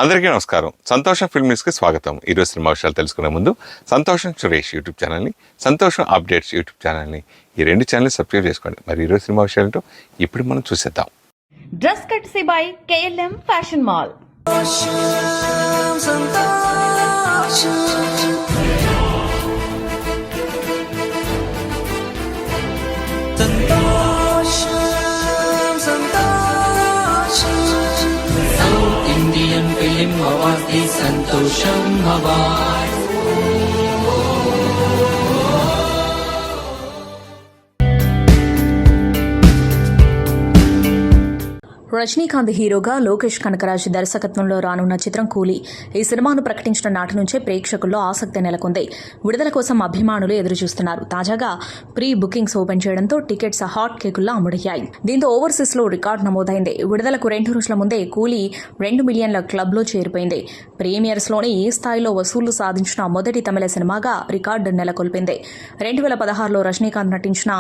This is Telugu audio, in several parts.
అందరికీ నమస్కారం. సంతోషం ఫిల్మ్ న్యూస్కి స్వాగతం. ఈరోజు సినిమా విషయాలు తెలుసుకునే ముందు సంతోషం సురేష్ యూట్యూబ్ ఛానల్ని, సంతోషం అప్డేట్స్ యూట్యూబ్ ఛానల్ని, ఈ రెండు ఛానల్ని సబ్స్క్రైబ్ చేసుకోండి. మరి ఈరోజు సినిమా విషయాలంటూ ఇప్పుడు మనం చూసేద్దాం. Dress కట్సీ by KLM fashion mall. Indian Film Awards the Santosham Awards. Rajinikanth హీరోగా లోకేష్ కనకరాజ్ దర్శకత్వంలో రానున్న చిత్రం కూలీ. ఈ సినిమాను ప్రకటించిన నాటి నుంచే ప్రేక్షకుల్లో ఆసక్తి నెలకొంది. విడుదల కోసం అభిమానులు ఎదురుచూస్తున్నారు. తాజాగా ప్రీ బుకింగ్స్ ఓపెన్ చేయడంతో టికెట్స్ హాట్ కేకుల్లా అమ్ముడయ్యాయి. దీంతో ఓవర్సీస్ లో రికార్డు నమోదైంది. విడుదలకు 2 రోజుల ముందే కూలీ 2 మిలియన్ల క్లబ్ లో చేరిపోయింది. ప్రీమియర్స్ లోనే ఈ స్థాయిలో వసూళ్లు సాధించిన మొదటి తమిళ సినిమాగా రికార్డు నెలకొల్పింది. 2016లో రజనీకాంత్ నటించిన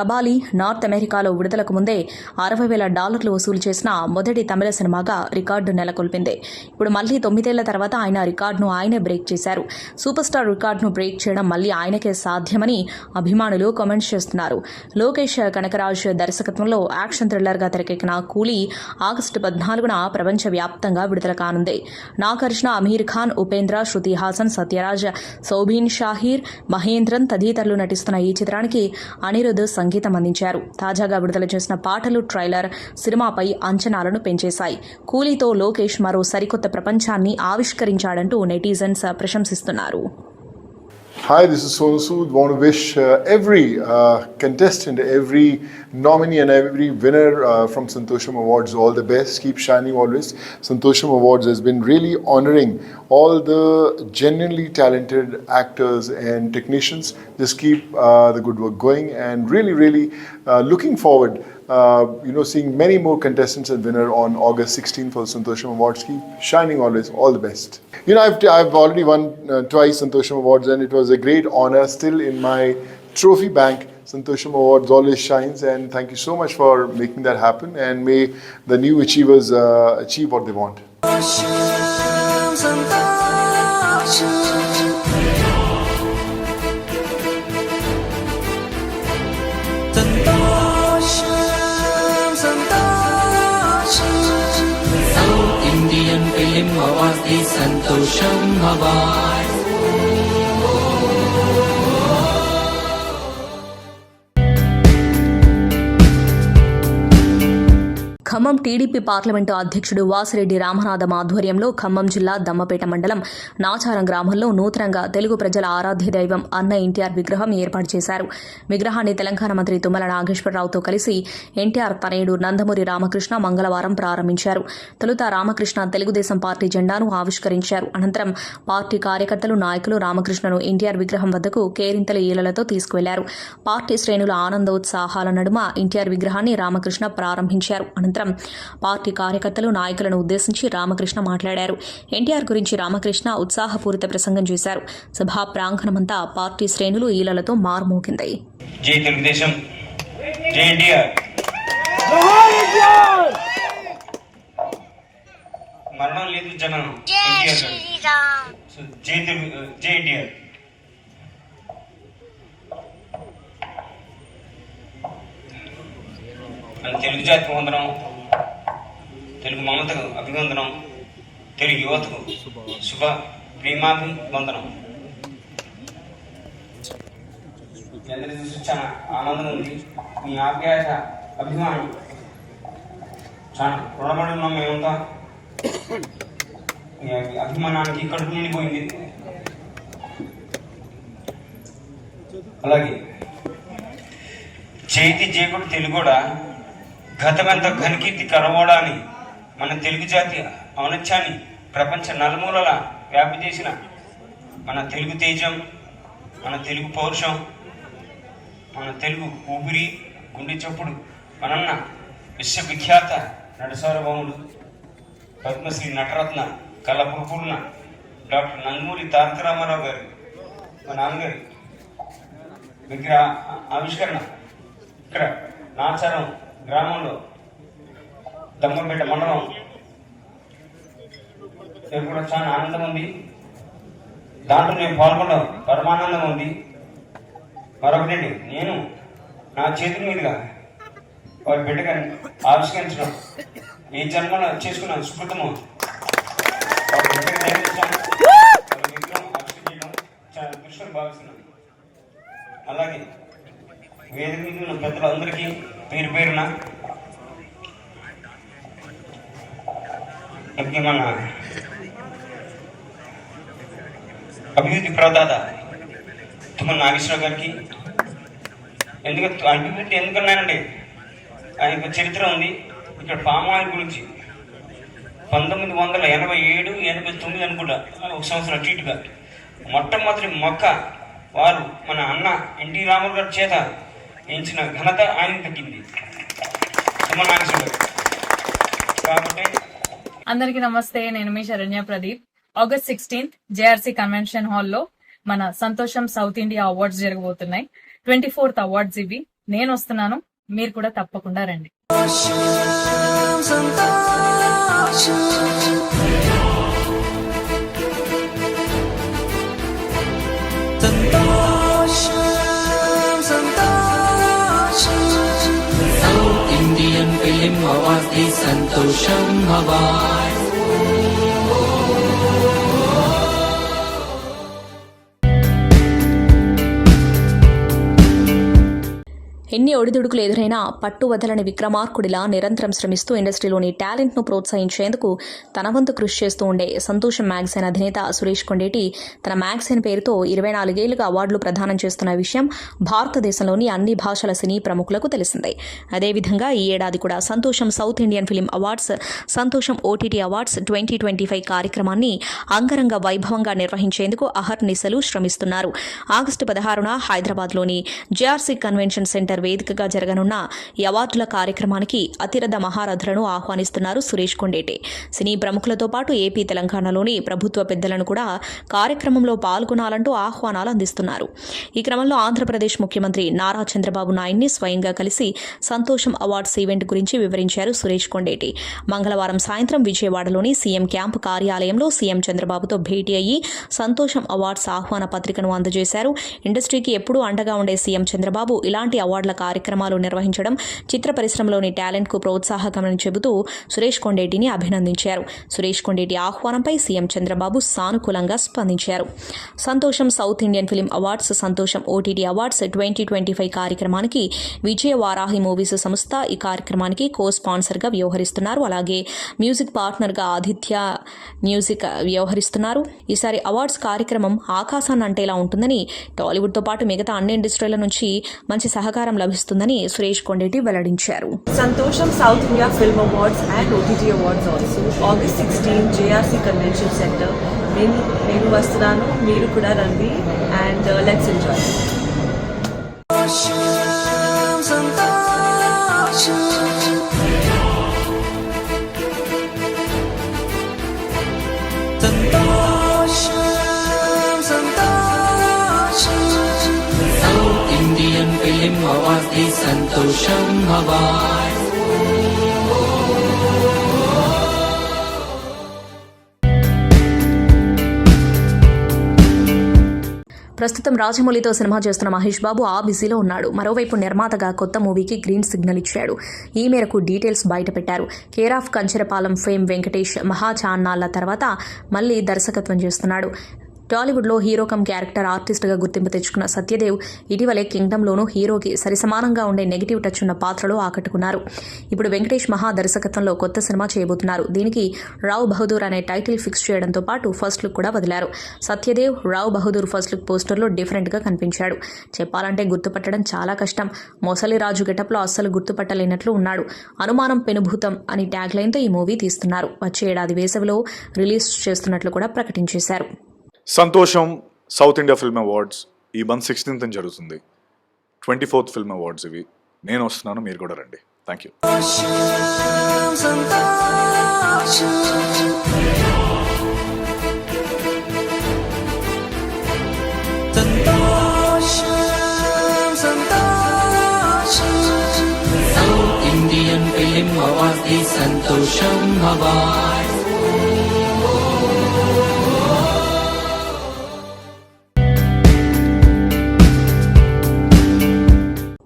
కబాలి నార్త్ అమెరికాలో విడుదలకు ముందే $60,000 వసూలు చేసిన మొదటి తమిళ సినిమాగా రికార్డు నెలకొల్పింది. ఇప్పుడు మళ్లీ 9 ఏళ్ల తర్వాత ఆయన రికార్డును ఆయనే బ్రేక్ చేశారు. సూపర్ స్టార్ రికార్డును బ్రేక్ చేయడం మళ్లీ ఆయనకే సాధ్యమని అభిమానులు కామెంట్స్ చేస్తున్నారు. లోకేష్ కనకరాజ్ దర్శకత్వంలో యాక్షన్ థ్రిల్లర్ గా తెరకెక్కిన కూలీ ఆగస్టు 14న ప్రపంచవ్యాప్తంగా విడుదల కానుంది. నాగార్జున, అమీర్ ఖాన్, ఉపేంద్ర, శృతి హాసన్, సత్యరాజ్, సౌబీన్ షాహీర్, మహేంద్రన్ తదితరులు నటిస్తున్న ఈ చిత్రానికి అనిరుద్ సంగీతం అందించారు. తాజాగా విడుదల చేసిన పాటలు, ట్రైలర్ సినిమాపై అంచనాలను పెంచేశాయి. కూలీతో లోకేష్ మరో సరికొత్త ప్రపంచాన్ని ఆవిష్కరించాడంటూ netizens ప్రశంసిస్తున్నారు. Hi, this is Sonu Sood. Want to wish every contestant, every nominee and every winner from Santosham Awards all the best. Keep shining always. Santosham Awards has been really honoring all the genuinely talented actors and technicians. Just keep the good work going and really looking forward seeing many more contestants and winner on August 16th for Santosham Awards. Keep shining always. All the best. I've already won twice Santosham Awards and it was a great honor. Still in my trophy bank, Santosham Awards always shines, and thank you so much for making that happen, and may the new achievers achieve what they want. Indian Film Awards the Santosham Awards. Khammam TDP parliament అధ్యక్షుడు వాసిరెడ్డి రామనాథం ఆధ్వర్యంలో ఖమ్మం జిల్లా దమ్మపేట మండలం నాచారం గ్రామంలో నూతనంగా తెలుగు ప్రజల ఆరాధ్య దైవం అన్న ఎన్టీఆర్ విగ్రహం ఏర్పాటు చేశారు. విగ్రహాన్ని తెలంగాణ మంత్రి తుమ్మల నాగేశ్వరరావుతో కలిసి ఎన్టీఆర్ తనయుడు నందమూరి రామకృష్ణ మంగళవారం ప్రారంభించారు. తొలుత రామకృష్ణ తెలుగుదేశం పార్టీ జెండాను ఆవిష్కరించారు. అనంతరం పార్టీ కార్యకర్తలు, నాయకులు రామకృష్ణను ఎన్టీఆర్ విగ్రహం వద్దకు కేరింతల ఈలలతో తీసుకువెళ్లారు. పార్టీ శ్రేణుల ఆనందోత్సాహాల నడుమ ఎన్టీఆర్ విగ్రహాన్ని రామకృష్ణ ప్రారంభించారు. అనంతరం పార్టీ కార్యకర్తలు, నాయకులను ఉద్దేశించి రామకృష్ణ మాట్లాడారు. ఎన్టీఆర్ గురించి రామకృష్ణ ఉత్సాహపూరిత ప్రసంగం చేశారు. సభా ప్రాంగణమంతా పార్టీ శ్రేణులు ఈలలతో మార్మోగింది. జై తెలుగుదేశం, జై ఎన్టీఆర్, మరణం లేదు జనం ఎన్టీఆర్, జై ఎన్టీఆర్. మన తెలుగు జాతికి వందనం, తెలుగు మమతకు అభివందనం, తెలుగు యువతకు శుభ ప్రేమాభివందనం. అందరి చూసి చాలా ఆనందంగా ఉంది. మీ ఆప్యాయత, అభిమానం చాలా రుణపడి ఉన్నాం మేమంతా. మీ అభిమానానికి కడుపు నిండిపోయింది. అలాగే చేతి జేకుడు తెలుగుడా గతమెంత ఘనకీర్తి కరవోడా అని మన తెలుగు జాతి ఔన్నత్యాన్ని ప్రపంచ నలుమూలల వ్యాప్తి చేసిన మన తెలుగు తేజం, మన తెలుగు పౌరుషం, మన తెలుగు ఊపిరి, గుండె చప్పుడు మనన్న విశ్వవిఖ్యాత నటసార్వభౌముడు, పద్మశ్రీ నటరత్న, కళాప్రపూర్ణ డాక్టర్ నందమూరి తారక రామారావు గారు, మా నాన్నగారు విగ్రహ ఆవిష్కరణ ఇక్కడ నాచారం గ్రామంలో దమ్మపేట మండలం రేపు కూడా చాలా ఆనందం ఉంది. దాంట్లో నేను పాల్గొనడం పరమానందం ఉంది. మరొకటి, నేను నా చేతుల మీదుగా వారి బిడ్డగా ఆవిష్కరించడం ఈ జన్మలో చేసుకున్న సుకృతము. వారి బిడ్డగా నేర్పించాను, వారి విగ్రహం ఆవిష్కరించడం చాలా దృష్టిని భావిస్తున్నాను. అలాగే వేదిక మీద ఉన్న పెద్దలందరికీ పేరు పేరున మన అభివృద్ధి ప్రదాత తుమ్మల నాగేశ్వరరావు గారికి, అభివృద్ధి ఎందుకన్నానండి, ఆయనకు చరిత్ర ఉంది. ఇక్కడ పామ్ ఆయిల్ గురించి 1987, 89 అనుకుంటా, ఒక సంవత్సరం అటు ఇటుగా మొట్టమొదటి మొక్క వారు మన అన్న ఎన్టీ రామారావు గారి చేత ఎంచిన ఘనత ఆయన దక్కింది, తుమ్మల నాగేశ్వరరావు. కాబట్టి అందరికీ నమస్తే, నేను మీ Saranya Pradeep. August 16 JRC convention హాల్లో మన సంతోషం సౌత్ ఇండియా అవార్డ్స్ జరగబోతున్నాయి. 24th అవార్డ్స్ ఇవి. నేను వస్తున్నాను, మీరు కూడా తప్పకుండా రండి. South Indian Film Awards the సంతోషం అవార్డ్స్. ఎన్ని ఒడిదుడుకులు ఎదురైనా పట్టు వదలని విక్రమార్కుడిలా నిరంతరం శ్రమిస్తూ ఇండస్ట్రీలోని టాలెంట్ను ప్రోత్సహించేందుకు తన వంతు కృషి చేస్తూ ఉండే సంతోషం మ్యాగజైన్ అధినేత సురేష్ కొండేటి తన మ్యాగజైన్ పేరుతో 24 ఏళ్లుగా అవార్డులు ప్రదానం చేస్తున్న విషయం భారతదేశంలోని అన్ని భాషల సినీ ప్రముఖులకు తెలిసిందే. అదేవిధంగా ఈ ఏడాది కూడా సంతోషం సౌత్ ఇండియన్ ఫిల్మ్ అవార్డ్స్, సంతోషం ఓటీటీ అవార్డ్స్ 2025 కార్యక్రమాన్ని అంగరంగ వైభవంగా నిర్వహించేందుకు అహర్నిశలు శ్రమిస్తున్నారు. ఆగస్టు 16న హైదరాబాద్లోని జేఆర్సీ కన్వెన్షన్ సెంటర్ వేదికగా జరగనున్న ఈ అవార్డుల కార్యక్రమానికి అతిరథ మహారథులను ఆహ్వానిస్తున్నారు సురేష్ కొండేటి. సినీ ప్రముఖులతో పాటు ఏపీ, తెలంగాణలోని ప్రభుత్వ పెద్దలను కూడా కార్యక్రమంలో పాల్గొనాలంటూ ఆహ్వానాలు అందిస్తున్నారు. ఈ క్రమంలో ఆంధ్రప్రదేశ్ ముఖ్యమంత్రి నారా చంద్రబాబు నాయుడిని స్వయంగా కలిసి సంతోషం అవార్డ్స్ ఈవెంట్ గురించి వివరించారు సురేష్ కొండేటి. మంగళవారం సాయంత్రం విజయవాడలోని సీఎం క్యాంపు కార్యాలయంలో సీఎం చంద్రబాబుతో భేటీ అయ్యి సంతోషం అవార్డ్స్ ఆహ్వాన పత్రికను అందజేశారు. ఇండస్ట్రీకి ఎప్పుడూ అండగా ఉండే సీఎం చంద్రబాబు ఇలాంటి అవార్డుల కార్యక్రమాలు నిర్వహించడం చిత్ర పరిశ్రమలోని టాలెంట్ కు ప్రోత్సాహకమని చెబుతూ సురేష్ కొండేటిని అభినందించారు. సురేష్ కొండేటి ఆహ్వానంపై సీఎం చంద్రబాబు సానుకూలంగా స్పందించారు. సంతోషం సౌత్ ఇండియన్ ఫిల్మ్ అవార్డ్స్, సంతోషం ఓటీటీ అవార్డ్స్ 2025 కార్యక్రమానికి విజయ వారాహి మూవీస్ సంస్థ ఈ కార్యక్రమానికి కో స్పాన్సర్ గా వ్యవహరిస్తున్నారు. అలాగే మ్యూజిక్ పార్ట్నర్ గా ఆదిత్య మ్యూజిక్ వ్యవహరిస్తున్నారు. ఈసారి అవార్డ్స్ కార్యక్రమం ఆకాశాన్ని అంటేలా ఉంటుందని, టాలీవుడ్ తో పాటు మిగతా అన్ని ఇండస్ట్రీల నుంచి మంచి సహకారం లభిస్తుందని సురేష్ కొండేటి వెల్లడించారు. సంతోషం south India film awards and OTT awards also August 16 JRC convention centre. నేను వస్తున్నాను, మీరు కూడా రండి and let's enjoy. Indian film awards the సంతోషం అవార్డ్స్. ప్రస్తుతం రాజమౌళితో సినిమా చేస్తున్న మహేష్ బాబు ఆ బిజీలో ఉన్నాడు. మరోవైపు నిర్మాతగా కొత్త మూవీకి గ్రీన్ సిగ్నల్ ఇచ్చాడు. ఈ మేరకు డీటెయిల్స్ బయటపెట్టారు. Care of Kancharapalem fame Venkatesh Maha చాన్నాళ్ల తర్వాత మళ్లీ దర్శకత్వం చేస్తున్నాడు. టాలీవుడ్లో హీరో కమ్ క్యారెక్టర్ ఆర్టిస్ట్గా గుర్తింపు తెచ్చుకున్న సత్యదేవ్ ఇటీవలే కింగ్డమ్లోనూ హీరోకి సరిసమానంగా ఉండే నెగిటివ్ టచ్ ఉన్న పాత్రలో ఆకట్టుకున్నారు. ఇప్పుడు వెంకటేష్ మహా దర్శకత్వంలో కొత్త సినిమా చేయబోతున్నారు. దీనికి రావ్ బహదూర్ అనే టైటిల్ ఫిక్స్ చేయడంతో పాటు ఫస్ట్ లుక్ కూడా వదిలారు. సత్యదేవ్ రావ్ బహదూర్ ఫస్ట్ లుక్ పోస్టర్లో డిఫరెంట్గా కనిపించాడు. చెప్పాలంటే గుర్తుపట్టడం చాలా కష్టం. మొసలి రాజు గెటప్లో అస్సలు గుర్తుపట్టలేనట్లు ఉన్నాడు. అనుమానం పెనుభూతం అని ట్యాగ్ లైన్తో ఈ మూవీ తీస్తున్నారు. వచ్చే ఏడాది వేసవిలో రిలీజ్ చేస్తున్నట్లు కూడా ప్రకటించేశారు. సంతోషం సౌత్ ఇండియా ఫిల్మ్ అవార్డ్స్ ఈ మంత్ 16th జరుగుతుంది. 24th ఫిల్మ్ అవార్డ్స్ ఇవి. నేను వస్తున్నాను, మీరు కూడా రండి. Thank you. South Indian film awards the సంతోషం అవార్డ్స్.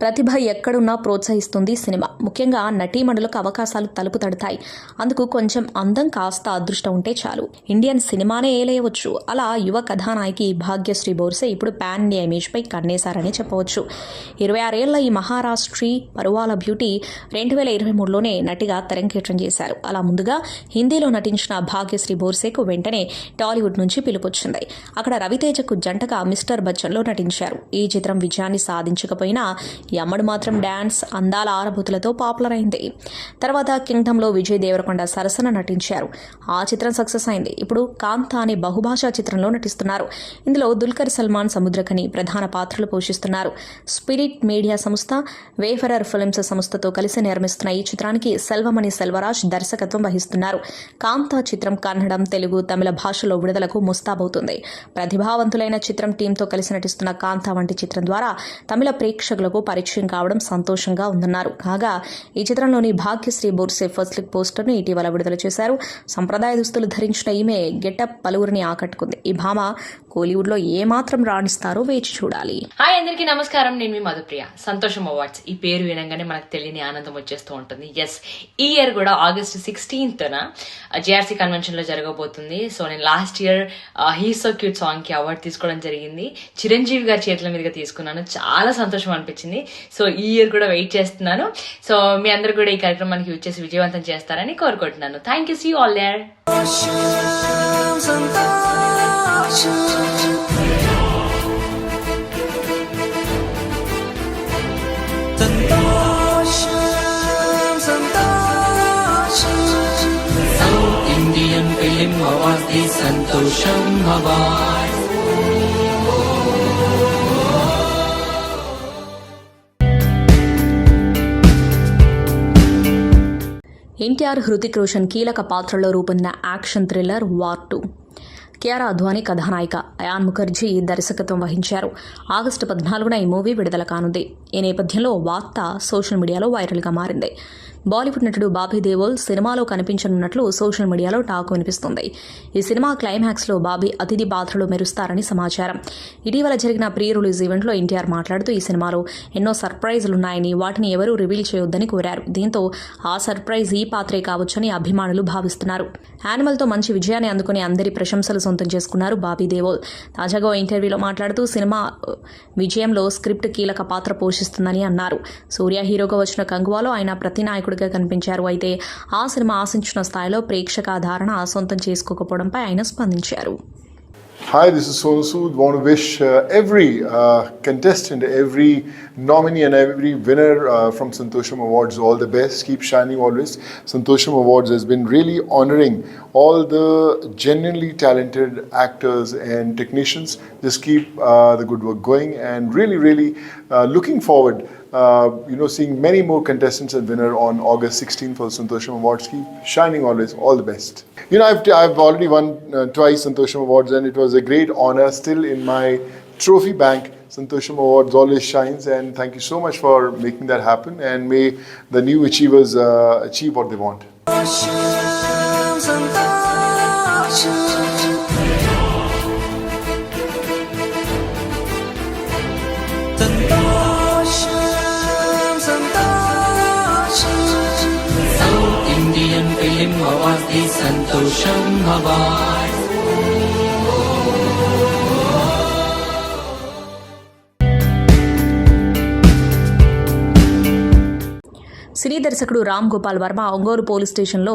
ప్రతిభ ఎక్కడున్నా ప్రోత్సహిస్తుంది సినిమా. ముఖ్యంగా నటీమణులకు అవకాశాలు తలుపు తడతాయి. అందుకు కొంచెం అందం, కాస్త అదృష్టం ఉంటే చాలు. ఇండియన్ సినిమానే ఏలేయవచ్చు. అలా యువ కథానాయకి భాగ్యశ్రీ బోర్సే ఇప్పుడు పాన్ ఇండియా ఇమేజ్పై కన్నేశారని చెప్పవచ్చు. 26 ఏళ్ల ఈ మహారాష్ట్రీ పరువాల బ్యూటీ 2023లోనే నటిగా తెరంగేట్రం చేశారు. అలా ముందుగా హిందీలో నటించిన భాగ్యశ్రీ బోర్సేకు వెంటనే టాలీవుడ్ నుంచి పిలుపొచ్చింది. అక్కడ రవితేజకు జంటగా మిస్టర్ బచ్చన్లో నటించారు. ఈ చిత్రం విజయాన్ని సాధించకపోయినా యమ్మడు మాత్రం డ్యాన్స్, అందాల ఆరబోతులతో పాపులర్ అయింది. తర్వాత కింగ్డమ్లో విజయ్ దేవరకొండ సరసన నటించారు. ఆ చిత్రం సక్సెస్ అయింది. ఇప్పుడు కాంతా అనే బహుభాషా చిత్రంలో నటిస్తున్నారు. ఇందులో దుల్కర్ సల్మాన్, సముద్రఖని ప్రధాన పాత్రలు పోషిస్తున్నారు. స్పిరిట్ మీడియా సంస్థ, వేఫరర్ ఫిల్మ్స్ సంస్థతో కలిసి నిర్మిస్తున్న ఈ చిత్రానికి సెల్వమణి సెల్వరాజ్ దర్శకత్వం వహిస్తున్నారు. కాంతా చిత్రం కన్నడం, తెలుగు, తమిళ భాషలో విడుదలకు ముస్తాబవుతుంది. ప్రతిభావంతులైన చిత్రం టీంతో కలిసి నటిస్తున్న కాంతా వంటి చిత్రం ద్వారా తమిళ ప్రేక్షకులకు పరిచయం కావడం సంతోషంగా ఉందన్నారు. కాగా ఈ చిత్రంలోని భాగ్యశ్రీ బోర్సే ఫస్ట్ లుక్ పోస్టర్ను ఇటీవల విడుదల చేశారు. సంప్రదాయ దుస్తులు ధరించిన ఈమె గెటప్ పలువురిని ఆకట్టుకుంది. ఈ భామ కోలీవుడ్లో ఏమాత్రం రాణిస్తారో వేచి చూడాలి. హాయ్ అందరికీ నమస్కారం, నేను మీ మధుప్రియ. సంతోషం అవార్డ్స్ ఈ పేరు వినగానే మనకు తెలియని ఆనందం వచ్చేస్తూ ఉంటుంది. ఎస్, ఈ ఇయర్ కూడా August 16th జేఆర్సీ కన్వెన్షన్ లో జరగబోతుంది. సో నేను last year he so cute song కి అవార్డు తీసుకోవడం జరిగింది. చిరంజీవి గారి చేతుల మీదుగా తీసుకున్నాను. చాలా సంతోషం అనిపించింది. సో ఈ ఇయర్ కూడా వెయిట్ చేస్తున్నాను. సో మీ అందరు కూడా ఈ కార్యక్రమానికి యూజ్ చేసి విజయవంతం చేస్తారని కోరుకుంటున్నాను. Thank you, see you all there. South Indian Film Awards, the Santosham Awards. NTR, Hrithik Roshan కీలక పాత్రలో రూపొందిన action thriller war 2. Kiara Advani కథానాయిక, అయాన్ ముఖర్జీ దర్శకత్వం వహించారు. ఆగస్టు 14న ఈ మూవీ విడుదల కానుంది. ఈ నేపథ్యంలో వార్త సోషల్ మీడియాలో వైరల్గా మారింది. బాలీవుడ్ నటుడు బాబీ దేవోల్ సినిమాలో కనిపించనున్నట్లు సోషల్ మీడియాలో టాక్ వినిపిస్తుంది. ఈ సినిమా క్లైమాక్స్లో బాబీ అతిథి పాత్రలో మెరుస్తారని సమాచారం. ఇటీవల జరిగిన ప్రీ రిలీజ్ ఈవెంట్లో ఎన్టీఆర్ మాట్లాడుతూ ఈ సినిమాలో ఎన్నో సర్ప్రైజులున్నాయని, వాటిని ఎవరూ రివీల్ చేయొద్దని కోరారు. దీంతో ఆ సర్ప్రైజ్ ఈ పాత్రే కావచ్చని అభిమానులు భావిస్తున్నారు. యానిమల్తో మంచి విజయాన్ని అందుకుని అందరి ప్రశంసలు సొంతం చేసుకున్నారు బాబీ దేవోల్. తాజాగా ఓ ఇంటర్వ్యూలో మాట్లాడుతూ సినిమా విజయంలో స్క్రిప్ట్ కీలక పాత్ర పోషిస్తుందని అన్నారు. సూర్య హీరోగా వచ్చిన కంగువాలో ఆయన ప్రతి నాయకుడిగా కనిపించారు. అయితే ఆ సినిమా ఆశించిన స్థాయిలో ప్రేక్షకాదరణ సొంతం చేసుకోకపోవడంపై ఆయన స్పందించారు. Hi, this is Sonu Sood. Want to wish every contestant, every nominee and every winner from Santosham Awards all the best. Keep shining always. Santosham Awards has been really honoring all the genuinely talented actors and technicians. Just keep the good work going, and really looking forward seeing many more contestants and winner on August 16th for the Santosham Awards. Keep shining always. All the best. I've already won twice Santosham Awards, and it was a great honor. Still in my trophy bank, Santosham Awards always shines, and thank you so much for making that happen, and may the new achievers achieve what they want. South Indian Film Awards, the Santosham Awards. సినీ దర్శకుడు రామ్ గోపాల్ వర్మ ఒంగోలు పోలీస్ స్టేషన్లో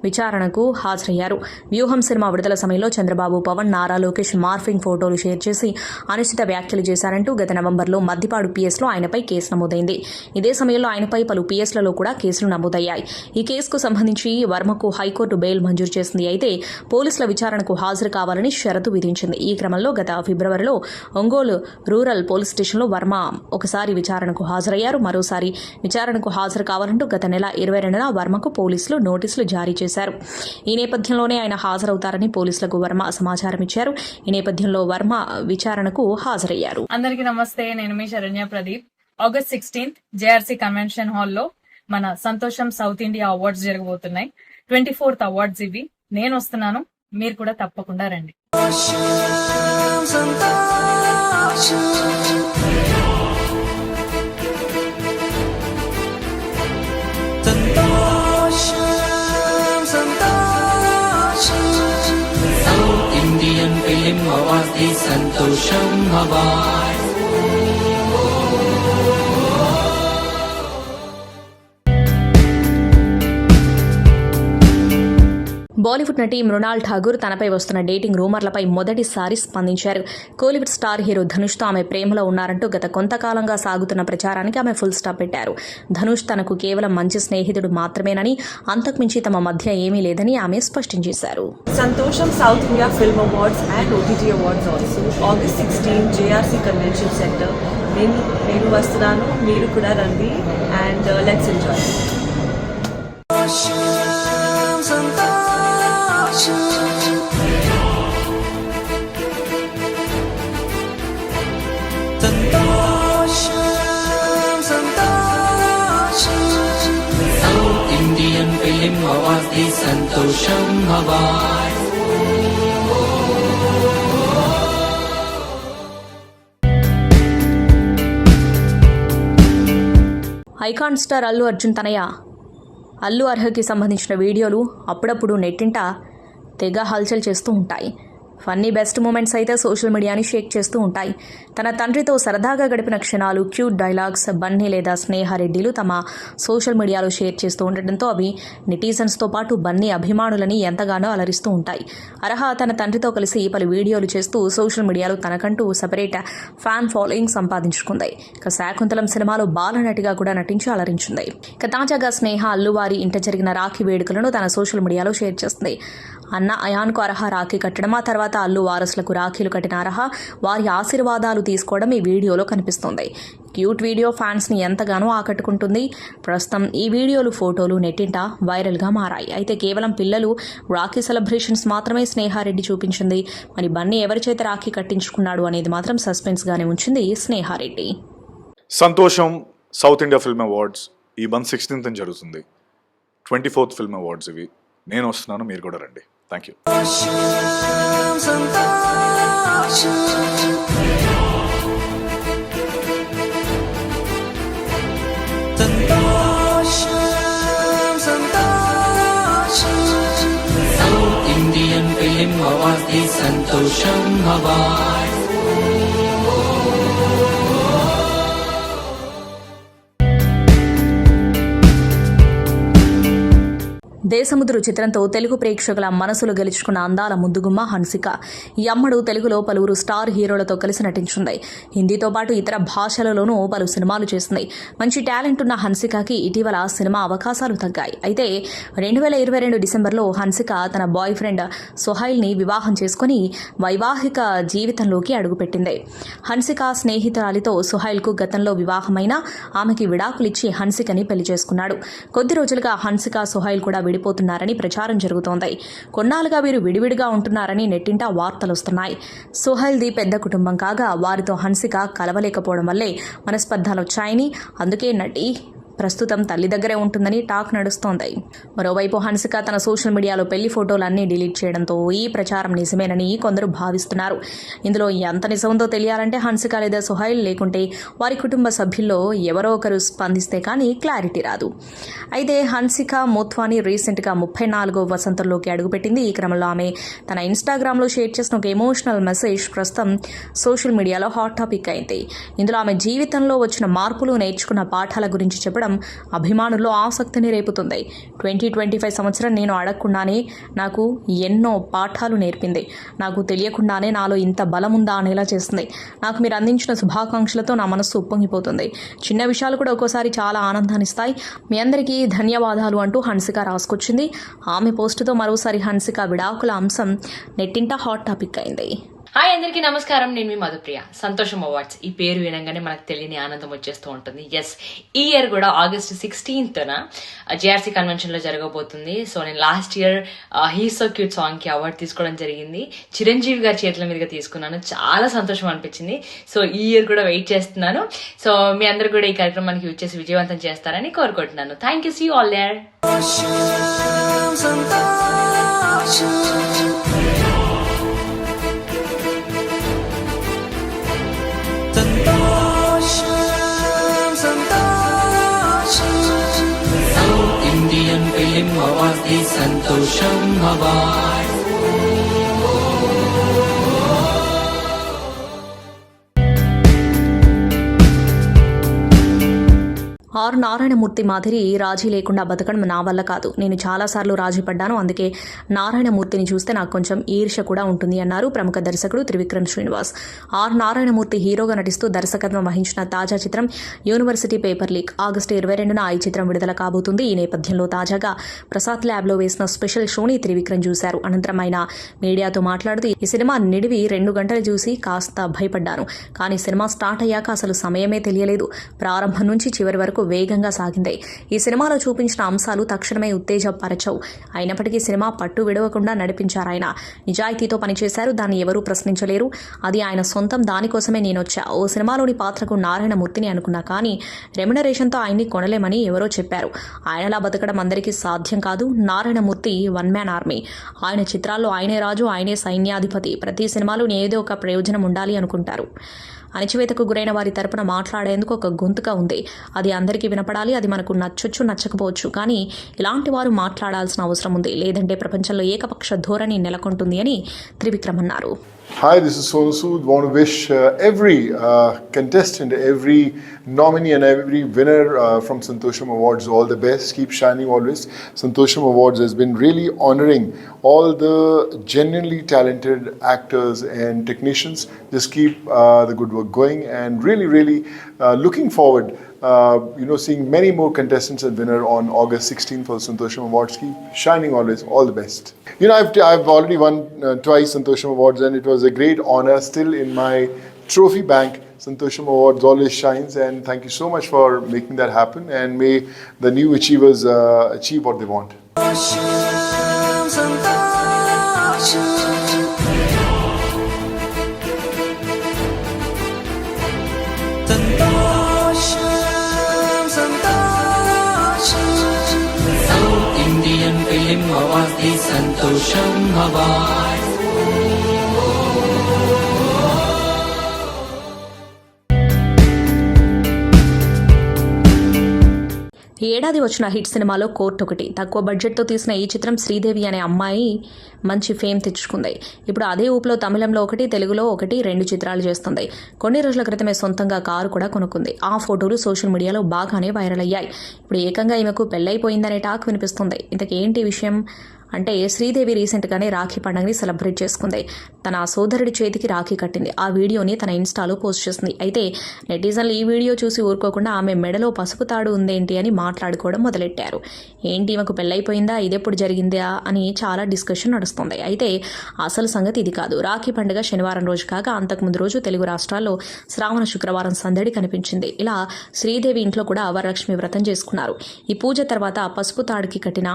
విచారణకు హాజరయ్యారు. వ్యూహం సినిమా విడుదల సమయంలో చంద్రబాబు, పవన్, నారా లోకేష్ మార్ఫింగ్ ఫోటోలు షేర్ చేసి అనుచిత వ్యాఖ్యలు చేశారంటూ గత నవంబర్లో మద్దిపాడు పిఎస్లో ఆయనపై కేసు నమోదైంది. ఇదే సమయంలో ఆయనపై పలు పిఎస్లలో కూడా కేసులు నమోదయ్యాయి. ఈ కేసుకు సంబంధించి వర్మకు హైకోర్టు బెయిల్ మంజూరు చేసింది. అయితే పోలీసుల విచారణకు హాజరు కావాలని షరతు విధించింది. ఈ క్రమంలో గత ఫిబ్రవరిలో ఒంగోలు రూరల్ పోలీస్ స్టేషన్లో వర్మ ఒకసారి విచారణకు హాజరయ్యారు. మరోసారి విచారణకు హాజరు కావాలంటూ గత నెల 22న వర్మకు పోలీసులు నోటీసులు జారీ చేశారు. ఈ నేపథ్యంలోనే ఆయన హాజరవుతారని పోలీసులకు వర్మ సమాచారం ఇచ్చారు. ఈ నేపథ్యంలో వర్మ విచారణకు హాజరయ్యారు. అందరికీ నమస్తే, నేను మీ Saranya Pradeep. August 16th JRC convention హాల్లో మన సంతోషం సౌత్ ఇండియా అవార్డ్స్ జరగబోతున్నాయి. 24th అవార్డ్స్ ఇవి. నేను వస్తున్నాను, మీరు కూడా తప్పకుండా రండి. Film awards the Santosham award Bollywood నటి మృణాల్ ఠాగూర్ తనపై వస్తున్న డేటింగ్ రూమర్లపై మొదటిసారి స్పందించారు. కోలీవుడ్ స్టార్ హీరో ధనుష్తో ఆమె ప్రేమలో ఉన్నారంటూ గత కొంతకాలంగా సాగుతున్న ప్రచారానికి ఆమె ఫుల్ స్టాప్ పెట్టారు. ధనుష్ తనకు కేవలం మంచి స్నేహితుడు మాత్రమేనని, అంతకుమించి తమ మధ్య ఏమీ లేదని ఆమె స్పష్టం చేశారు. Santosham south India film awards and OTT awards also August 16 JRC convention centre. నేను వస్తున్నాను, మీరు కూడా రండి and let's enjoy. South Indian film awards the Santosham award icon star Allu Arjun తనయ అల్లు అర్హకి సంబంధించిన వీడియోలు అప్పుడప్పుడు నెట్టింట తెగ హల్చల్ చేస్తూ ఉంటాయి. ఫన్నీ బెస్ట్ మూమెంట్స్ అయితే సోషల్ మీడియాని షేక్ చేస్తూ ఉంటాయి. తన తండ్రితో సరదాగా గడిపిన క్షణాలు, క్యూట్ డైలాగ్స్ బన్నీ లేదా స్నేహారెడ్డిలు తమ సోషల్ మీడియాలో షేర్ చేస్తూ ఉండటంతో అవి నెటిజన్స్తో పాటు బన్నీ అభిమానులని ఎంతగానో అలరిస్తూ ఉంటాయి. అర్హ తన తండ్రితో కలిసి పలు వీడియోలు చేస్తూ సోషల్ మీడియాలో తనకంటూ సపరేట్ ఫ్యాన్ ఫాలోయింగ్ సంపాదించుకుంది. ఇక శాకుంతలం సినిమాలో బాలనటిగా కూడా నటించి అలరించింది. ఇక తాజాగా స్నేహ అల్లువారి ఇంట జరిగిన రాఖీ వేడుకలను తన సోషల్ మీడియాలో షేర్ చేస్తుంది. అన్న అయాన్కు అర్హ రాఖీ కట్టడం, ఆ తర్వాత అల్లు వారసులకు రాఖీలు కట్టిన అర్హ వారి ఆశీర్వాదాలు తీసుకోవడం ఈ వీడియోలో కనిపిస్తుంది. క్యూట్ వీడియో ఫ్యాన్స్ని ఎంతగానో ఆకట్టుకుంటుంది. ప్రస్తుతం ఈ వీడియోలు, ఫోటోలు నెట్టింట వైరల్గా మారాయి. అయితే కేవలం పిల్లలు రాఖీ సెలబ్రేషన్స్ మాత్రమే స్నేహారెడ్డి చూపించింది. మరి బన్నీ ఎవరి చేత రాఖీ కట్టించుకున్నాడు అనేది మాత్రం సస్పెన్స్గానే ఉంచింది స్నేహారెడ్డి. సంతోషం సౌత్ ఇండియా ఫిల్మ్ అవార్డ్స్ ఈ మంత్ 16th జరుగుతుంది. 24th ఫిల్మ్ అవార్డ్స్ ఇవి. నేను వస్తున్నాను, మీరు కూడా రండి. Thank you. South Indian film awards the Santosham award Desamuduru చిత్రంతో తెలుగు ప్రేక్షకుల మనసులు గెలుచుకున్న అందాల ముద్దుగుమ్మ హన్సిక. ఈ అమ్మడు తెలుగులో పలువురు స్టార్ హీరోలతో కలిసి నటించింది. హిందీతో పాటు ఇతర భాషలలోనూ పలు సినిమాలు చేసింది. మంచి టాలెంట్ ఉన్న హన్సికకి ఇటీవల సినిమా అవకాశాలు తగ్గాయి. అయితే 2022 డిసెంబర్లో హన్సిక తన బాయ్ ఫ్రెండ్ సోహైల్ని వివాహం చేసుకుని వైవాహిక జీవితంలోకి అడుగుపెట్టింది. హన్సిక స్నేహితురాలితో సోహైల్కు గతంలో వివాహమైన ఆమెకి విడాకులిచ్చి హన్సికని పెళ్లి చేసుకున్నాడు. కొద్ది రోజులుగా హన్సిక సోహైల్ కూడా విడిపోతున్నారని ప్రచారం జరుగుతోంది. కొన్నాళ్ళుగా వీరు విడివిడిగా ఉంటున్నారని నెట్టింట వార్తలొస్తున్నాయి. సోహైల్ది పెద్ద కుటుంబం కాగా వారితో హన్సిక కలవలేకపోవడం వల్లే మనస్పర్ధలు వచ్చాయని, అందుకే నటి ప్రస్తుతం తల్లి దగ్గరే ఉంటుందని టాక్ నడుస్తోంది. మరోవైపు హన్సిక తన సోషల్ మీడియాలో పెళ్లి ఫోటోలన్నీ డిలీట్ చేయడంతో ఈ ప్రచారం నిజమేనని కొందరు భావిస్తున్నారు. ఇందులో ఎంత నిజముందో తెలియాలంటే హన్సిక లేదా సోహైల్ లేకుంటే వారి కుటుంబ సభ్యుల్లో ఎవరో ఒకరు స్పందిస్తే కానీ క్లారిటీ రాదు. అయితే హన్సిక మోత్వాని రీసెంట్గా 34వ వసంతంలోకి అడుగుపెట్టింది. ఈ క్రమంలో ఆమె తన ఇన్స్టాగ్రామ్లో షేర్ చేసిన ఒక ఎమోషనల్ మెసేజ్ ప్రస్తుతం సోషల్ మీడియాలో హాట్ టాపిక్ అయింది. ఇందులో ఆమె జీవితంలో వచ్చిన మార్పులు, నేర్చుకున్న పాఠాల గురించి చెప్పడం అభిమానుల్లో ఆసక్తిని రేపుతుంది. 2025 సంవత్సరం నేను అడగకుండానే నాకు ఎన్నో పాఠాలు నేర్పింది. నాకు తెలియకుండానే నాలో ఇంత బలం ఉందా అనేలా చేస్తుంది. నాకు మీరు అందించిన శుభాకాంక్షలతో నా మనస్సు ఉప్పొంగిపోతుంది. చిన్న విషయాలు కూడా ఒక్కోసారి చాలా ఆనందాన్ని ఇస్తాయి. మీ అందరికీ ధన్యవాదాలు అంటూ హన్సిక రాసుకొచ్చింది. ఆమె పోస్టుతో మరోసారి హన్సిక విడాకుల అంశం నెట్టింట హాట్ టాపిక్ అయింది. హాయ్ అందరికీ నమస్కారం, నేను మీ మధుప్రియ. సంతోషం అవార్డ్స్ ఈ పేరు వినంగానే మనకు తెలియని ఆనందం వచ్చేస్తూ ఉంటుంది. ఎస్, ఈ ఇయర్ కూడా August 16th JRC కన్వెన్షన్ లో జరగబోతుంది. సో నేను last year he so cute song కి అవార్డు తీసుకోవడం జరిగింది. చిరంజీవి గారి చేతుల మీదుగా తీసుకున్నాను. చాలా సంతోషం అనిపించింది. సో ఈ ఇయర్ కూడా వెయిట్ చేస్తున్నాను. సో మీ అందరు కూడా ఈ కార్యక్రమానికి యూజ్ చేసి విజయవంతం చేస్తారని కోరుకుంటున్నాను. Thank you. See you all there. South Indian film awards the Santosham award R Narayanamurthy మాదిరి రాజీ లేకుండా బతకడం నా వల్ల కాదు. నేను చాలాసార్లు రాజీ పడ్డాను. అందుకే నారాయణమూర్తిని చూస్తే నాకు కొంచెం ఈర్ష్య కూడా ఉంటుంది అన్నారు ప్రముఖ దర్శకుడు త్రివిక్రమ్ శ్రీనివాస్. ఆర్ నారాయణమూర్తి హీరోగా నటిస్తూ దర్శకత్వం వహించిన తాజా చిత్రం యూనివర్సిటీ పేపర్ లీక్. ఆగస్టు 22న ఈ చిత్రం విడుదల కాబోతుంది. ఈ నేపథ్యంలో తాజాగా ప్రసాద్ ల్యాబ్లో వేసిన స్పెషల్ షోని త్రివిక్రమ్ చూశారు. అనంతరం ఆయన మీడియాతో మాట్లాడుతూ ఈ సినిమా నిడివి 2 గంటలు చూసి కాస్త భయపడ్డాను. కానీ సినిమా స్టార్ట్ అయ్యాక అసలు సమయమే తెలియలేదు. ప్రారంభం నుంచి చివరి వరకు వేగంగా సాగింది. ఈ సినిమాలో చూపించిన అంశాలు తక్షణమే ఉత్తేజపరచవు. అయినప్పటికీ సినిమా పట్టు విడవకుండా నడిపించారు ఆయన. నిజాయితీతో పనిచేశారు. దాన్ని ఎవరూ ప్రశ్నించలేరు. అది ఆయన సొంతం. దానికోసమే నేనొచ్చా. ఓ సినిమాలోని పాత్రకు నారాయణమూర్తిని అనుకున్నా. కానీ రెమ్యునరేషన్తో ఆయన్ని కొనలేమని ఎవరో చెప్పారు. ఆయనలా బతకడం అందరికీ సాధ్యం కాదు. Narayanamurthy one man army. ఆయన చిత్రాల్లో ఆయనే రాజు, ఆయనే సైన్యాధిపతి. ప్రతి సినిమాలోని ఏదో ఒక ప్రయోజనం ఉండాలి అనుకుంటారు. అణచివేతకు గురైన వారి తరపున మాట్లాడేందుకు ఒక గొంతుక ఉంది. అది అందరికీ వినపడాలి. అది మనకు నచ్చొచ్చు, నచ్చకపోవచ్చు. కానీ ఇలాంటి వారు మాట్లాడాల్సిన అవసరం ఉంది. లేదంటే ప్రపంచంలో ఏకపక్ష ధోరణి నెలకొంటుంది అని త్రివిక్రమ్ అన్నారు. Hi, this is Sonu Sood. Want to wish every contestant, every nominee and every winner from Santosham Awards all the best. Keep shining always. Santosham Awards has been really honoring all the genuinely talented actors and technicians. Just keep the good work going, and really looking forward seeing many more contestants and winner on August 16th for the Santosham Awards. Keep shining always. All the best. I've already won twice Santosham Awards, and it was a great honor. Still in my trophy bank, Santosham Awards always shines, and thank you so much for making that happen, and may the new achievers achieve what they want. Indian Film Awards the Santosham Awards. ఈ ఏడాది వచ్చిన హిట్ సినిమాలో కోర్ట్ ఒకటి. తక్కువ బడ్జెట్తో తీసిన ఈ చిత్రం శ్రీదేవి అనే అమ్మాయి మంచి ఫేమ్ తెచ్చుకుంది. ఇప్పుడు అదే ఊపులో తమిళంలో ఒకటి, తెలుగులో ఒకటి 2 చిత్రాలు చేస్తుంది. కొన్ని రోజుల క్రితమే సొంతంగా కారు కూడా కొనుక్కుంది. ఆ ఫోటోలు సోషల్ మీడియాలో బాగానే వైరల్ అయ్యాయి. ఇప్పుడు ఏకంగా ఈమెకు పెళ్ళైపోయిందనే టాక్ వినిపిస్తుంది. ఇంతకీ ఏంటి విషయం అంటే, శ్రీదేవి రీసెంట్గానే రాఖీ పండుగని సెలబ్రేట్ చేసుకుంది. తన సోదరుడి చేతికి రాఖీ కట్టింది. ఆ వీడియోని తన ఇన్స్టాలో పోస్ట్ చేసింది. అయితే నెటిజన్లు ఈ వీడియో చూసి ఊరుకోకుండా ఆమె మెడలో పసుపు తాడు ఉందేంటి అని మాట్లాడుకోవడం మొదలెట్టారు. ఏంటి ఈమెకు పెళ్ళైపోయిందా, ఇదెప్పుడు జరిగిందా అని చాలా డిస్కషన్ నడుస్తుంది. అయితే అసలు సంగతి ఇది కాదు. రాఖీ పండుగ శనివారం రోజు కాగా అంతకుముందు రోజు తెలుగు రాష్ట్రాల్లో శ్రావణ శుక్రవారం సందడి కనిపించింది. ఇలా శ్రీదేవి ఇంట్లో కూడా వరలక్ష్మి వ్రతం చేసుకున్నారు. ఈ పూజ తర్వాత పసుపు తాడుకి కట్టిన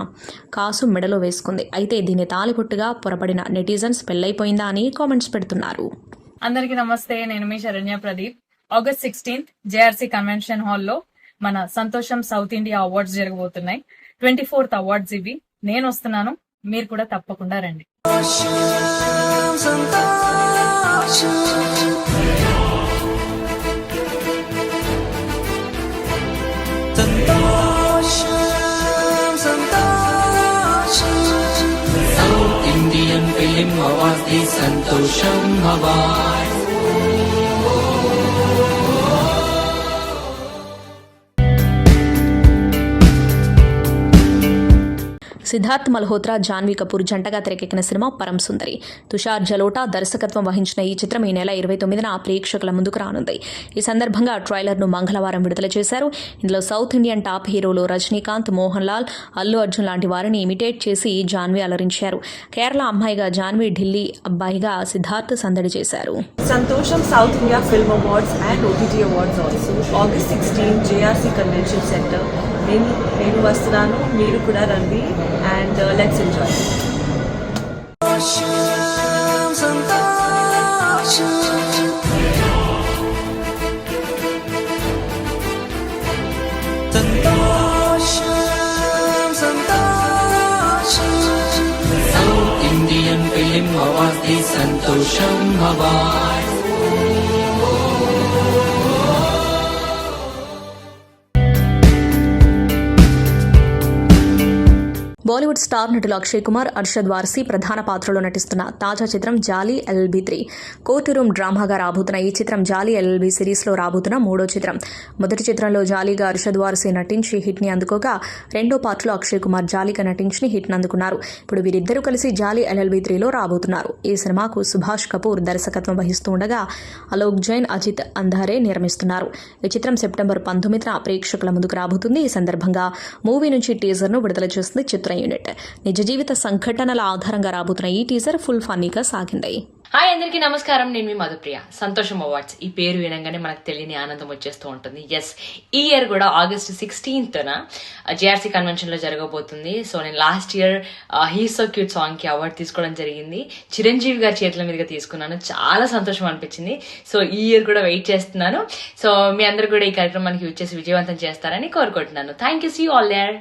కాసు మెడలో వేసుకుంది. అయితే దీన్ని తాలిబొట్టుగా పొరపడిన నెటిజన్స్ పెళ్ళైపోయిందా అని కామెంట్స్ పెడుతున్నారు. అందరికీ నమస్తే, నేను మీ Saranya Pradeep. August 16th JRC convention హాల్లో మన సంతోషం సౌత్ ఇండియా అవార్డ్స్ జరగబోతున్నాయి. 24th అవార్డ్స్ ఇవి. నేను వస్తున్నాను, మీరు కూడా తప్పకుండా రండి. Indian Film Awards the Santosham Awards. Siddharth Malhotra, Janhvi Kapoor జంటగా తెరకెక్కిన సినిమా పరం సుందరి. తుషార్ జలోటా దర్శకత్వం వహించిన ఈ చిత్రం ఈ నెల 29న ప్రేక్షకుల ముందుకు రానుంది. ఈ సందర్భంగా ట్రైలర్ను మంగళవారం విడుదల చేశారు. ఇందులో సౌత్ ఇండియన్ టాప్ హీరోలు రజనీకాంత్, మోహన్ లాల్, అల్లు అర్జున్ లాంటి వారిని ఇమిటేట్ చేసి జాన్వీ అలరించారు. కేరళ అమ్మాయిగా జాన్వీ, ఢిల్లీ అబ్బాయిగా సిద్ధార్థ్ సందడి చేశారు. Santosham South India Film Awards and OTT Awards also. August 16 JRC Convention Center. నేను వస్తున్నాను, మీరు కూడా రండి, and let's enjoy. South Indian Film Awards the Santosham Awards. Bollywood star నటులు అక్షయ్ కుమార్, అర్షద్ వార్సీ ప్రధాన పాత్రలో నటిస్తున్న తాజా చిత్రం జాలీ ఎల్ఎల్బీ 3 కోర్టు రూమ్ డ్రామాగా రాబోతున్న ఈ చిత్రం జాలీ ఎల్ఎల్బీ సిరీస్లో రాబోతున్న మూడో చిత్రం. మొదటి చిత్రంలో జాలీగా అర్షద్ వార్సీ నటించి హిట్ని అందుకోగా, రెండో పార్ట్లో అక్షయ్ కుమార్ జాలీగా నటించి హిట్ని అందుకున్నారు. ఇప్పుడు వీరిద్దరూ కలిసి జాలీ ఎల్ఎల్బీ 3లో రాబోతున్నారు. ఈ సినిమాకు సుభాష్ కపూర్ దర్శకత్వం వహిస్తూ ఉండగా, అలోక్ జైన్, అజిత్ అంధారే నిర్మిస్తున్నారు. ఈ చిత్రం సెప్టెంబర్ 19న ప్రేక్షకుల ముందుకు రాబోతుంది. ఈ సందర్భంగా మూవీ నుంచి టీజర్ను విడుదల చేసింది చిత్ర యూనిట్. నిజ జీవిత సంఘటనల ఆధారంగా రాబోతున్న ఈ టీజర్ ఫుల్ ఫన్నీగా సాగింది. హాయ్ అందరికీ నమస్కారం, నేను మీ మధుప్రియ. సంతోషం అవార్డ్స్ ఈ పేరు వినంగానే మనకు తెలియని ఆనందం వచ్చేస్తూ ఉంటుంది. ఎస్, ఈ ఇయర్ కూడా ఆగస్ట్ 16న జేఆర్సీ కన్వెన్షన్ లో జరగబోతుంది. సో నేను last year he so cute song కి అవార్డు తీసుకోవడం జరిగింది. చిరంజీవి గారి చేతుల మీదుగా తీసుకున్నాను. చాలా సంతోషం అనిపించింది. సో ఈ ఇయర్ కూడా వెయిట్ చేస్తున్నాను. సో మీ అందరు కూడా ఈ కార్యక్రమానికి వచ్చేసి విజయవంతం చేస్తారని కోరుకుంటున్నాను. Thank you, see you all there.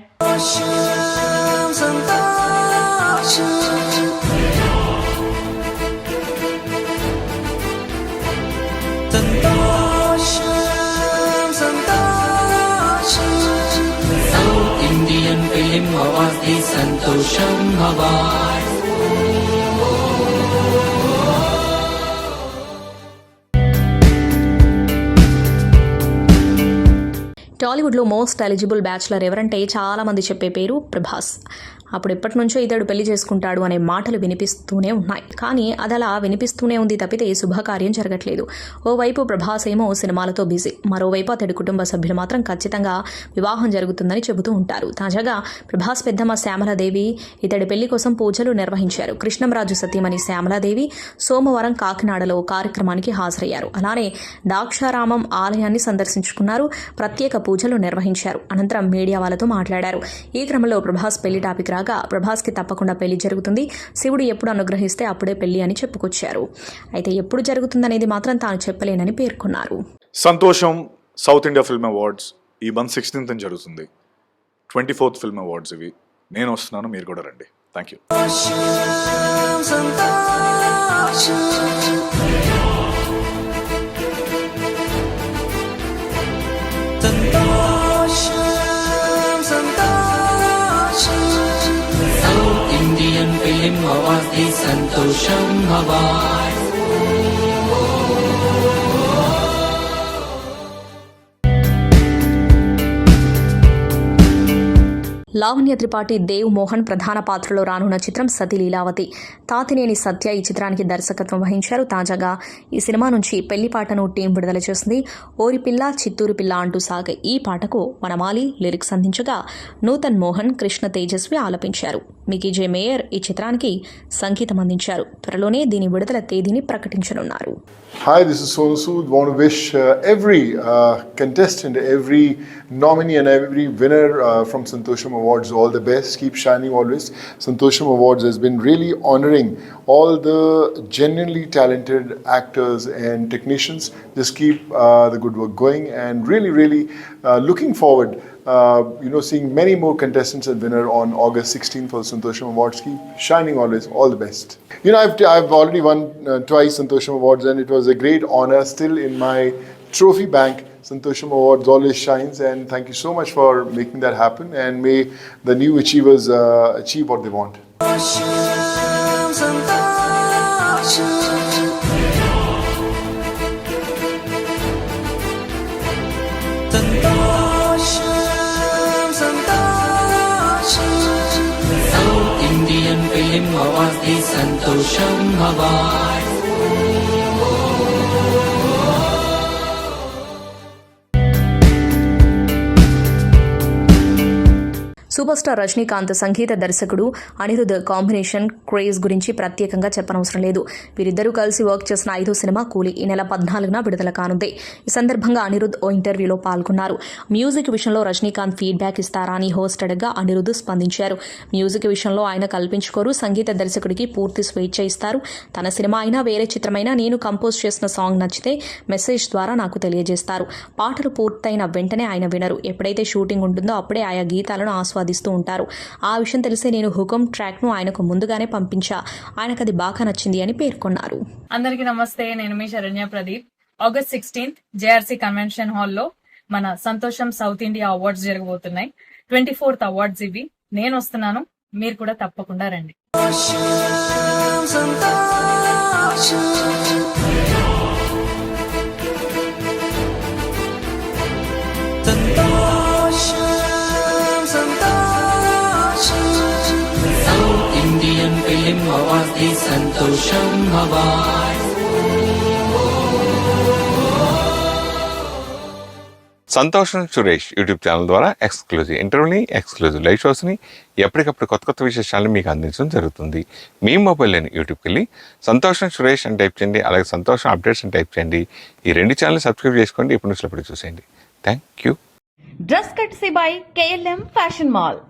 South Indian Film Awards the Santosham Awards. టాలీవుడ్లో మోస్ట్ ఎలిజిబుల్ బ్యాచ్లర్ ఎవరంటే చాలా మంది చెప్పే పేరు ప్రభాస్. అప్పుడు ఎప్పటి నుంచో ఇతడు పెళ్లి చేసుకుంటాడు అనే మాటలు వినిపిస్తూనే ఉన్నాయి. కానీ అదలా వినిపిస్తూనే ఉంది తప్పితే శుభకార్యం జరగట్లేదు. ఓవైపు ప్రభాస్ ఏమో సినిమాలతో బిజీ, మరోవైపు అతడి కుటుంబ సభ్యులు మాత్రం ఖచ్చితంగా వివాహం జరుగుతుందని చెబుతూ ఉంటారు. తాజాగా ప్రభాస్ పెద్దమ్మ శ్యామలాదేవి ఇతడి పెళ్లి కోసం పూజలు నిర్వహించారు. కృష్ణంరాజు సతీమణి శ్యామలాదేవి సోమవారం కాకినాడలో కార్యక్రమానికి హాజరయ్యారు. అలానే దాక్షారామం ఆలయాన్ని సందర్శించుకున్నారు. ప్రత్యేక పూజలు నిర్వహించారు. అనంతరం మీడియా వాళ్ళతో మాట్లాడారు. ఈ క్రమంలో ప్రభాస్ పెళ్లి టాపిక్ రాగా, ప్రభాస్కి తప్పకుండా పెళ్లి జరుగుతుంది, శివుడు ఎప్పుడు అనుగ్రహిస్తే అప్పుడే పెళ్లి అని చెప్పుకొచ్చారు. అయితే ఎప్పుడు జరుగుతుందనేది మాత్రం తాను చెప్పలేనని పేర్కొన్నారు. సంతోషం సౌత్ ఇండియా ఫిల్మ్ అవార్డ్స్ ఈ మంత్ 16th జరుగుతుంది. 24th ఫిల్మ్ అవార్డ్స్ ఇవి. నేను వస్తున్నాను, మీరు కూడా రండి. Thank you. South Indian Film Awards the Santosham Awards. Lavanya Tripathi, Dev Mohan ప్రధాన పాత్రలో రానున్న చిత్రం సతి లీలావతి. తాతినేని సత్య ఈ చిత్రానికి దర్శకత్వం వహించారు. తాజాగా ఈ సినిమా నుంచి పెళ్లి పాటను టీం విడుదల చేసింది. ఓరి పిల్ల చిత్తూరు పిల్ల అంటూ సాగే ఈ పాటకు వనమాలి లిరిక్స్ అందించగా, నూతన్ మోహన్, కృష్ణ తేజస్వి ఆలపించారు. మికీ జే మేయర్ ఈ చిత్రానికి సంగీతం అందించారు. త్వరలోనే దీని విడుదల తేదీని ప్రకటించనున్నారు. Hi, this is Sonu Sood. Want to wish every contestant, every nominee and every winner from Santosham Awards all the best. Keep shining always. Santosham Awards has been really honoring all the genuinely talented actors and technicians. Just keep the good work going, and really looking forward seeing many more contestants and winner on August 16th for the Santosham Awards. Keep shining always. All the best. I've already won twice Santosham Awards, and it was a great honor. Still in my trophy bank, Santosham Awards always shines, and thank you so much for making that happen, and may the new achievers achieve what they want. South Indian Film Awards the Santosham Awards. Super star Rajinikanth సంగీత దర్శకుడు అనిరుద్ కాంబినేషన్ క్రేజ్ గురించి ప్రత్యేకంగా చెప్పనవసరం లేదు. వీరిద్దరూ కలిసి వర్క్ చేసిన 5వ సినిమా కూలీ ఈ నెల 14న విడుదల కానుంది. ఈ సందర్భంగా అనిరుద్ ఓ ఇంటర్వ్యూలో పాల్గొన్నారు. మ్యూజిక్ విషయంలో రజనీకాంత్ ఫీడ్బ్యాక్ ఇస్తారా అని హోస్ట్ అడగ్గా అనిరుద్ స్పందించారు. మ్యూజిక్ విషయంలో ఆయన కల్పించుకోరు, సంగీత దర్శకుడికి పూర్తి స్వేచ్ఛ ఇస్తారు. తన సినిమా అయినా వేరే చిత్రమైనా నేను కంపోజ్ చేసిన సాంగ్ నచ్చితే మెసేజ్ ద్వారా నాకు తెలియజేస్తారు. పాటలు పూర్తయిన వెంటనే ఆయన వినరు. ఎప్పుడైతే షూటింగ్ ఉంటుందో అప్పుడే ఆయా గీతాలను ఆస్వాదిస్తారు. ఉంటారు. ఆ విషయం తెలిసే నేను హుకుం ట్రాక్ ను ఆయనకు ముందుగానే పంపించా. ఆయనకు అది బాగా నచ్చింది అని పేర్కొన్నారు. అందరికీ నమస్తే, నేను మీ Saranya Pradeep. August 16th JRC convention హాల్లో మన సంతోషం సౌత్ ఇండియా అవార్డ్స్ జరగబోతున్నాయి. 24th అవార్డ్స్ ఇవి. నేను వస్తున్నాను, మీరు కూడా తప్పకుండా రండి. South Indian film awards the సంతోషం అవార్డ్స్. సంతోషం సురేష్ యూట్యూబ్ ఛానల్ ద్వారా ఎక్స్క్లూజివ్ ఇంటర్వ్యూని, ఎక్స్క్లూజివ్ లైవ్ షోస్ని, ఎప్పటికప్పుడు కొత్త కొత్త విశేషాలను మీకు అందించడం జరుగుతుంది. మీ మొబైల్లోని యూట్యూబ్కి వెళ్ళి సంతోషం సురేష్ అని టైప్ చేయండి, అలాగే సంతోషం అప్డేట్స్ అని టైప్ చేయండి. ఈ 2 ఛానల్ సబ్స్క్రైబ్ చేసుకోండి. ఇప్పుడు చూసేయండి. Thank you. Dress కట్సీ by KLM fashion mall.